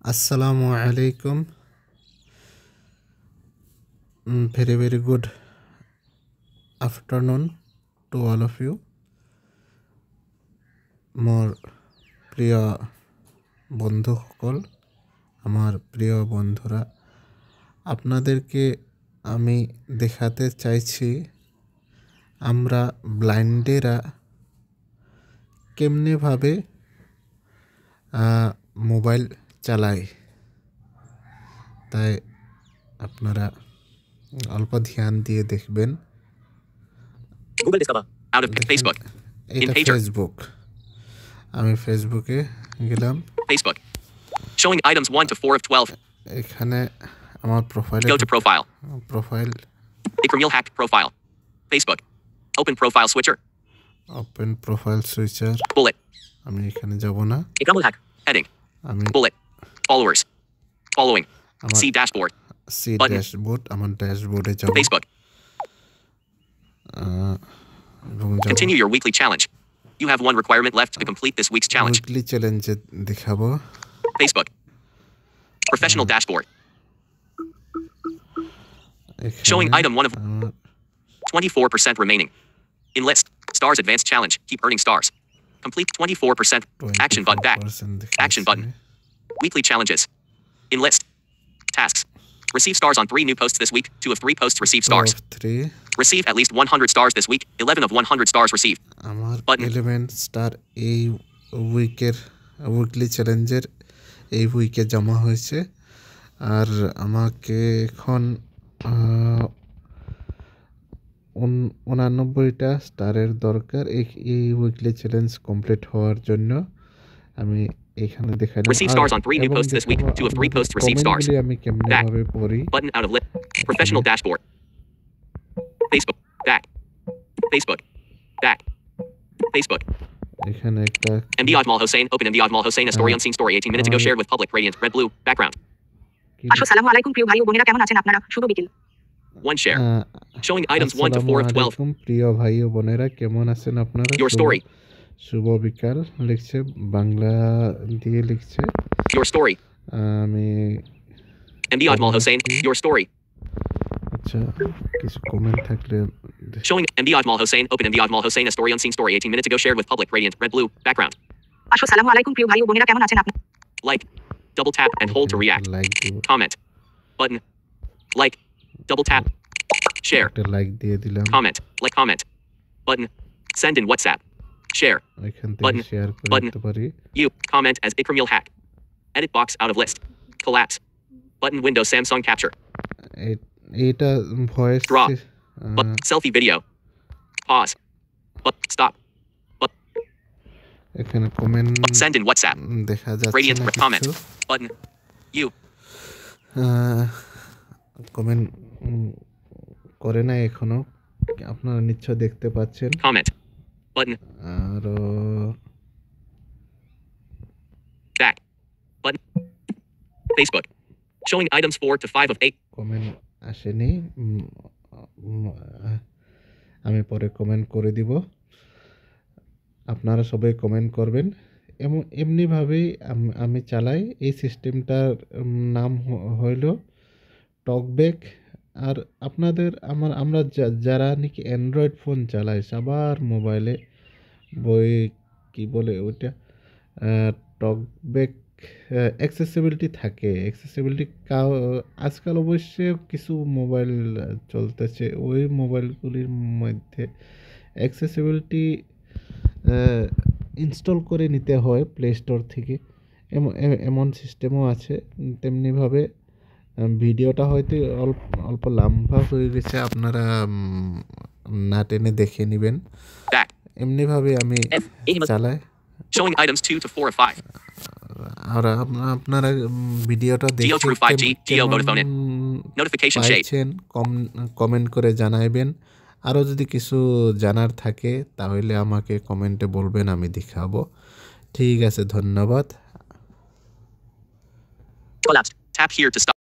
Assalamu alaikum. Very good afternoon to all of you. মোর প্রিয় বন্ধু সকল, আমার প্রিয় বন্ধুরা, আপনাদেরকে আমি দেখাতে চাইছি আমরা ব্লাইন্ডেরা কেমনে ভাবে মোবাইল চালাই। তাই আপনারা অল্প ধ্যান দিয়ে দেখবেন। Google Discover out of Facebook in এটা Pager. ফেসবুক। আমি ফেসবুকে গেলাম। Facebook showing items 1 to 4 of 12. এখানে আমার প্রোফাইলে Go to profile. Ikramil hack profile. Facebook. Open profile switcher. Open profile switcher. Bullet. আমি এখানে যাব না। Ikramil hack heading. আমি Bullet. Followers. Following. See dashboard. See Button. Dashboard, আমার ড্যাশবোর্ডে যাব। Facebook. এবং যাব Continue your weekly challenge. You have one requirement left to complete this week's challenge. Weekly চ্যালেঞ্জে দেখাবো। Facebook. Professional dashboard. এখানে Showing item 1 of আমার 24% remaining. Enlist. Stars Advanced Challenge. Keep earning stars. Complete 24%. Action button back. 24% Action button. Weekly challenges. Enlist. Tasks. Receive stars on 3 new posts this week. 2 of 3 posts receive stars. 3 Receive at least 100 stars this week. 11 of 100 stars received. আমার Button. 11 star এই উইকের weekly চ্যালেঞ্জের এই উইকে জমা হয়েছে। আর আমাকে এখন 89টা স্টারের দরকার এই উইকলি চ্যালেঞ্জ কমপ্লিট হওয়ার জন্য। আমি এখানে দেখাই Receive stars on 3 new posts this week. 2 of 3 posts receive stars. আমি কেমনে Back. ভাবে পড়ি। Button out of list. Professional dashboard. Facebook. Back. Facebook. Back. Facebook. এখানে একটা MD Admal Hossein. Open MD Admal Hossein. A story unseen story. 18 minutes ago shared with public. Radiant. Red blue. Background. আসসালামু আলাইকুম প্রিয় ভাই ও বোনেরা, কেমন আছেন আপনারা? শুভ বিকেল। 1 share. Showing items 1 to 4 of 12. আসসালামু আলাইকুম প্রিয় ভাই ও বোনেরা, কেমন আছেন আপনারা? Your story. শুভ বিকাল লিখছে, বাংলা দিয়ে লিখছে। Your story. আমি MD Admal Hossein. Your story. আচ্ছা কিছু কমেন্ট থাকলে Showing MD Admal Hossein. Open MD Admal Hossein. A story unseen story. 18 minutes ago shared with public. Radiant. Red blue. Background. আসসালামু আলাইকুম প্রিয় ভাই ও বোনেরা, কেমন আছেন আপনারা? Like. Double tap and hold to react. Like দিব, Comment. Button. Like. Double tap. Share. একটা লাইক দিয়ে দিলাম। Comment. Like comment. Button. Send in WhatsApp. Share. এখান থেকে Button. শেয়ার করে Button. দিতে পারি। You. Comment as Ikramil hack. Edit box out of list. Collapse. Button window Samsung capture. এইটা voice Draw. But selfie video. Pause. But stop. But এখানে comment send in WhatsApp. দেখা যাচ্ছে Radiant না comment. কিছু। Button. You. Comment করে না এখনো, আপনারা নিশ্চয় দেখতে পাচ্ছেন। Comment. Button. R Back. Button. Facebook. Showing items 4 to 5 of 8. Comment আসেনি, আমি পরে কমেন্ট করে দিব। আপনারা সবাই কমেন্ট করবেন। এমনিভাবেই আমি চালাই। এই সিস্টেমটার নাম হইল টকব্যাক। আর আপনাদের আমরা যারা নাকি অ্যান্ড্রয়েড ফোন চালাই, সবার মোবাইলে বই কি বলে ওইটা টকব্যাক অ্যাক্সেসিবিলিটি থাকে। অ্যাক্সেসিবিলিটি আজকাল অবশ্যই কিছু মোবাইল চলতেছে, ওই মোবাইলগুলির মধ্যে অ্যাক্সেসিবিলিটি ইনস্টল করে নিতে হয় প্লে স্টোর থেকে। এমন সিস্টেমও আছে। তেমনিভাবে ভিডিওটা হয়তো অল্প লম্বা হয়ে গেছে, আপনারা না টেনে দেখে নেবেন। Back. এমনিভাবে আমি চালাই। Showing items 2 to 4 of 5. আর আপনারা ভিডিওটা Geo দেখে through 5G. Geo Vodafone in. Notification shade. পাইছেন কমেন্ট করে জানাইবেন। আরও যদি কিছু জানার থাকে তাহলে আমাকে কমেন্টে বলবেন, আমি দেখাবো। ঠিক আছে, ধন্যবাদ। Collapsed. Tap here to stop.